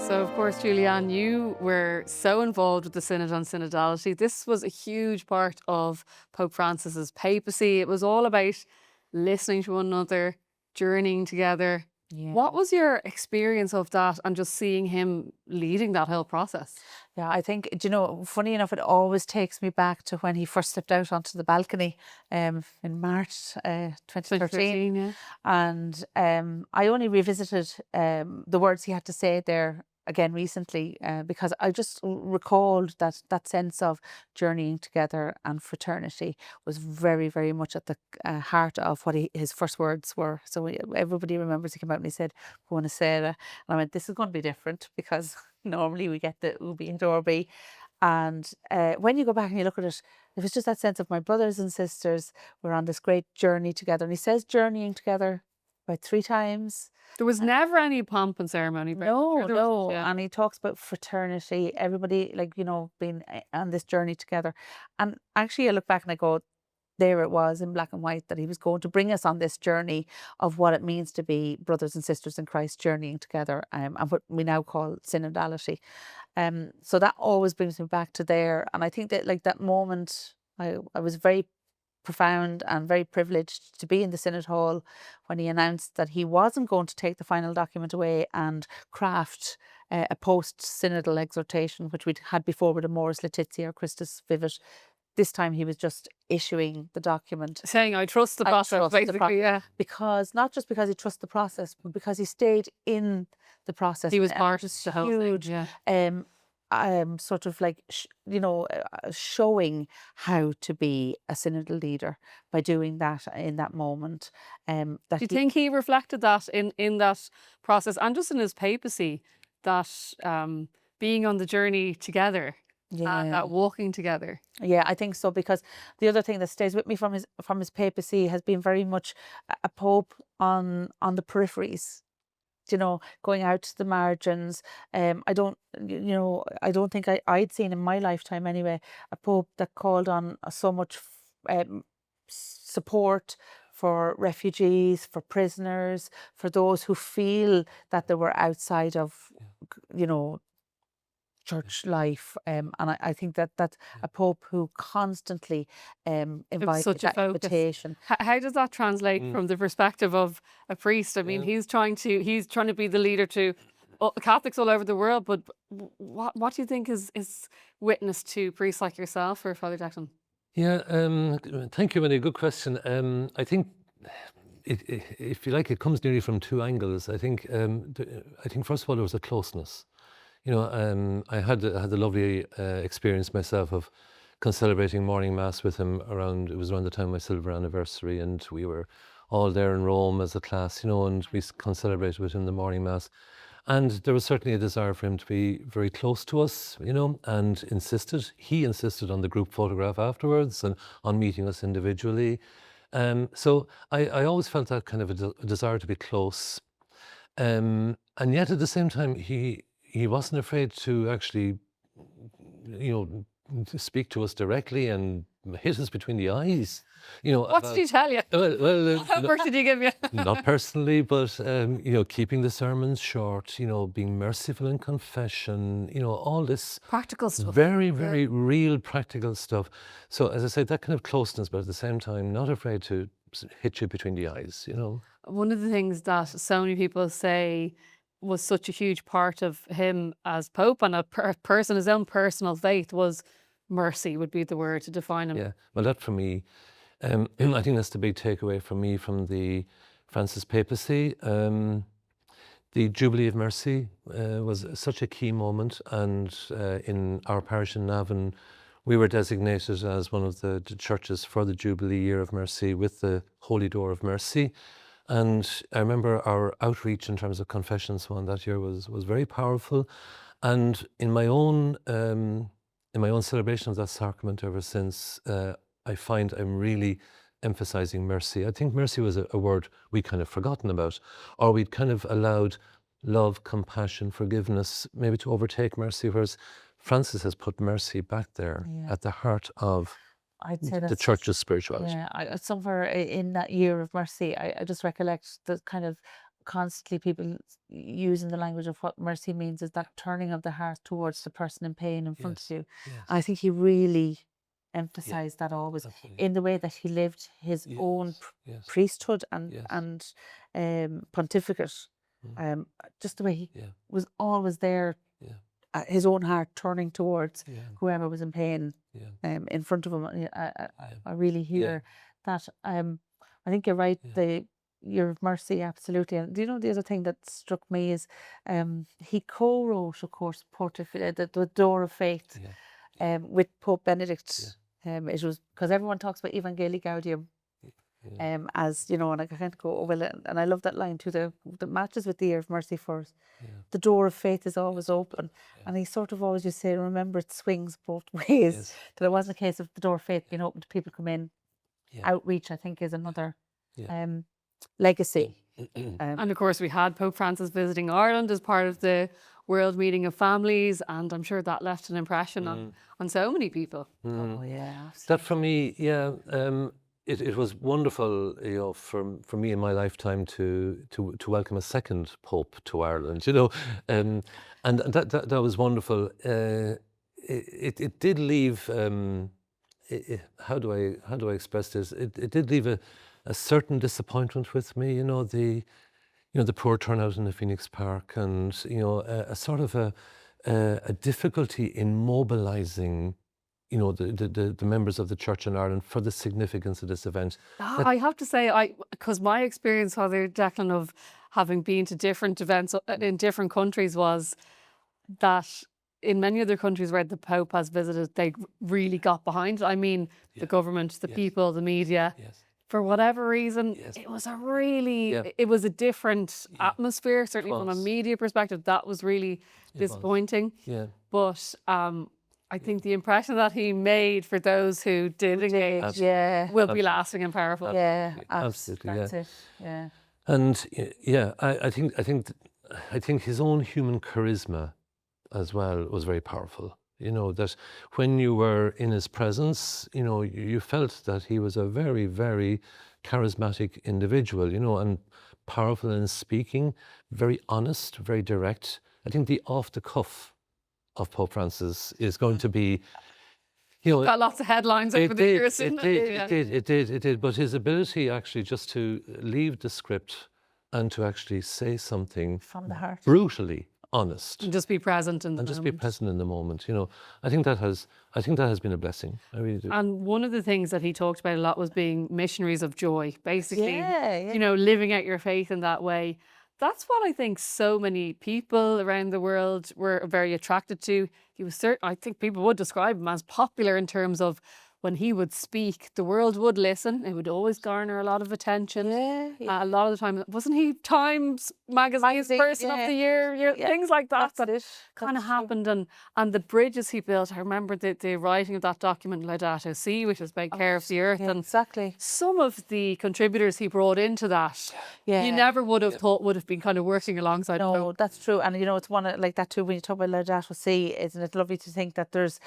So, of course, Julieann, you were so involved with the Synod on Synodality. This was a huge part of Pope Francis's papacy. It was all about listening to one another, journeying together. Yeah. What was your experience of that and just seeing him leading that whole process? Yeah, I think, funny enough, it always takes me back to when he first stepped out onto the balcony in March 2013. 2013, yeah. And I only revisited the words he had to say there again recently because I just recalled that sense of journeying together and fraternity was very, very much at the heart of what his first words were. So everybody remembers he came out and he said, Buona sera. And I went, this is going to be different because normally we get the ubi and orbi. And when you go back and you look at it, it was just that sense of my brothers and sisters were on this great journey together. And he says journeying together about 3 times. There was never any pomp and ceremony. No. Yeah. And he talks about fraternity, everybody being on this journey together. And actually I look back and I go, there it was in black and white that he was going to bring us on this journey of what it means to be brothers and sisters in Christ journeying together, and what we now call synodality. So that always brings me back to there. And I think that that moment, I was very profound and very privileged to be in the Synod Hall when he announced that he wasn't going to take the final document away and craft a post-synodal exhortation, which we'd had before with Amoris Laetitia or Christus Vivit. This time he was just issuing the document. Saying, I trust the process, basically, yeah. Because, not just because he trusts the process, but because he stayed in the process. He was part of the whole thing, yeah. Sort of showing how to be a synodal leader by doing that in that moment. Do you think he reflected that in that process and just in his papacy, that being on the journey together, that walking together? Yeah, I think so, because the other thing that stays with me from his papacy has been very much a pope on the peripheries. Going out to the margins. I don't think I'd seen in my lifetime anyway a pope that called on so much support for refugees, for prisoners, for those who feel that they were outside of, church life, and I think that's a pope who constantly invites that invitation. How does that translate from the perspective of a priest? I mean, he's trying to be the leader to Catholics all over the world, but what do you think is witness to priests like yourself or Father Declan? Yeah, thank you, Winnie. Good question. I think if you like, it comes nearly from 2 angles. I think first of all there was a closeness. I had the lovely experience myself of concelebrating morning mass with him it was around the time of my silver anniversary, and we were all there in Rome as a class, and we concelebrated with him the morning mass. And there was certainly a desire for him to be very close to us, and he insisted on the group photograph afterwards and on meeting us individually. So I always felt that kind of a desire to be close. And yet at the same time, he wasn't afraid to actually, to speak to us directly and hit us between the eyes. What did he tell you? Well, what homework did he give you? Not personally, but keeping the sermons short. Being merciful in confession. All this practical stuff. Very, very real practical stuff. So as I say, that kind of closeness, but at the same time, not afraid to hit you between the eyes. One of the things that so many people say was such a huge part of him as Pope and his own personal faith was mercy, would be the word to define him. Yeah, well, that for me, I think that's the big takeaway for me from the Francis papacy. The Jubilee of Mercy was such a key moment, and in our parish in Navan, we were designated as one of the churches for the Jubilee Year of Mercy with the Holy Door of Mercy. And I remember our outreach in terms of confession so on that year was very powerful. And in my own celebration of that sacrament ever since, I find I'm really emphasizing mercy. I think mercy was a word we kind of forgotten about, or we'd kind of allowed love, compassion, forgiveness maybe to overtake mercy, whereas Francis has put mercy back there at the heart of I'd say the church's spirituality. Yeah, somewhere in that year of mercy, I just recollect the kind of constantly people using the language of what mercy means is that turning of the heart towards the person in pain in front Yes. of you. Yes. I think he really emphasized that always Absolutely. in the way that he lived his own Yes. priesthood Yes. and pontificate. Just the way he Yeah. was always there, Yeah. his own heart turning towards Yeah. whoever was in pain Yeah. in front of him. I really hear that. I think you're right. Yeah. Your mercy, absolutely. And do you know the other thing that struck me is he co-wrote, of course, the Door of Faith Yeah. with Pope Benedict. It was because everyone talks about Evangelii Gaudium. As you know, and I kind of go, oh, well, and I love that line too, that matches with the Year of Mercy for us. The door of faith is always open. And he sort of always used to say, remember, it swings both ways. That it wasn't a case of the door of faith being open to people come in. Outreach, I think, is another legacy. And of course, we had Pope Francis visiting Ireland as part of the World Meeting of Families, and I'm sure that left an impression on so many people. Oh, yeah. That for me, it was wonderful, you know, for me in my lifetime to welcome a second Pope to Ireland, you know, and that was wonderful. It did leave. How do I express this? It did leave a certain disappointment with me, you know, the poor turnout in the Phoenix Park, and you know, a sort of a difficulty in mobilising, you know, the members of the Church in Ireland for the significance of this event. I have to say, because my experience, Father Declan, of having been to different events in different countries was that in many other countries where the Pope has visited, they really got behind it. I mean, the government, the people, the media. For whatever reason, it was it was a different atmosphere, certainly from a media perspective. That was really disappointing. But I think the impression that he made for those who did engage will be lasting and powerful. Absolutely. That's it. Yeah. And I think his own human charisma as well was very powerful. You know, that when you were in his presence, you know, you felt that he was a very, very charismatic individual, you know, and powerful in speaking, very honest, very direct. I think the off the cuff of Pope Francis is going to be, you know, got lots of headlines over the years. It did. But his ability actually just to leave the script and to actually say something from the heart, brutally honest, and just be present in the moment. Just be present in the moment. You know, I think that has been a blessing. I really do. And one of the things that he talked about a lot was being missionaries of joy, basically. You know, living out your faith in that way. That's what I think so many people around the world were very attracted to. He was I think people would describe him as popular in terms of when he would speak, the world would listen. It would always garner a lot of attention. A lot of the time, wasn't he Times Magazine's Person of the Year? Things like that kind of happened. And the bridges he built, I remember the writing of that document, Laudato Si, which is about care of the earth. And some of the contributors he brought into that, you never would have thought would have been kind of working alongside. No, that's true. And you know, it's one like that too, when you talk about Laudato Si, isn't it lovely to think that there's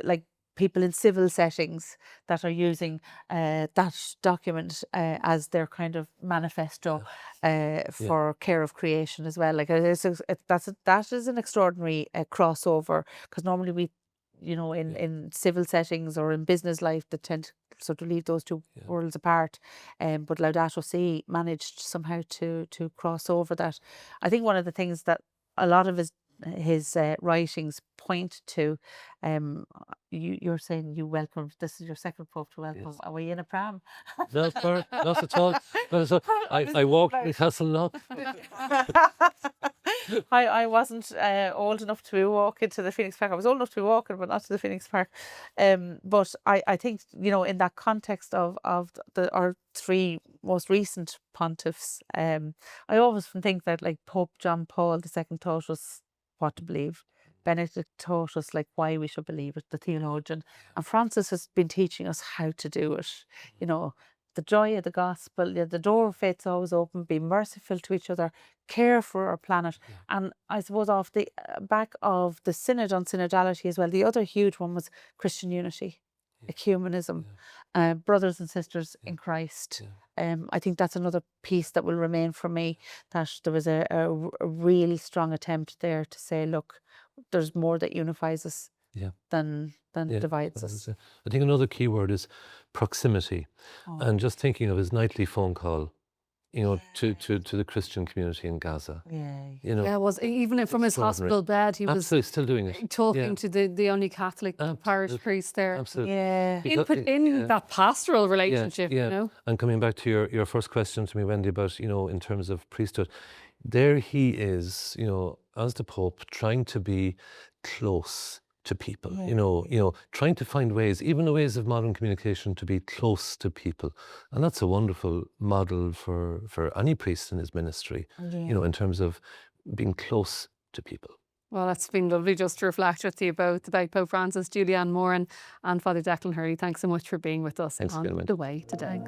like people in civil settings that are using that document as their kind of manifesto for care of creation as well. Like that is an extraordinary crossover, because normally we, you know, in civil settings or in business life, that tend to sort of leave those two worlds apart. But Laudato Si managed somehow to cross over that. I think one of the things that a lot of his writings point to, you're saying you welcomed, this is your second Pope to welcome. Are we in a pram? No, sorry, not at all. I walked the castle knock. I wasn't old enough to walk into the Phoenix Park. I was old enough to be walking, but not to the Phoenix Park. But I think, you know, in that context of our three most recent pontiffs, I always think that like Pope John Paul II taught us what to believe. Benedict taught us like why we should believe it, the theologian. And Francis has been teaching us how to do it. You know, the joy of the gospel, the door of faith's always open, be merciful to each other, care for our planet. And I suppose off the back of the synod on synodality as well, the other huge one was Christian unity, ecumenism. brothers and sisters in Christ. I think that's another piece that will remain for me, that there was a really strong attempt there to say, look, there's more that unifies us than divides us. I think another key word is proximity. And just thinking of his nightly phone call, you know, to the Christian community in Gaza. You know, was even from his hospital bed, he was absolutely still doing it. talking to the only Catholic parish priest there. Absolutely. In that pastoral relationship, you know. And coming back to your first question to me, Wendy, about, you know, in terms of priesthood, there he is, you know, as the Pope, trying to be close to people, you know, trying to find ways, even the ways of modern communication, to be close to people. And that's a wonderful model for any priest in his ministry, you know, in terms of being close to people. Well, it's been lovely just to reflect with you both about Pope Francis, Julieann, Moran and Father Declan Hurley. Thanks so much for being with us on The Way today.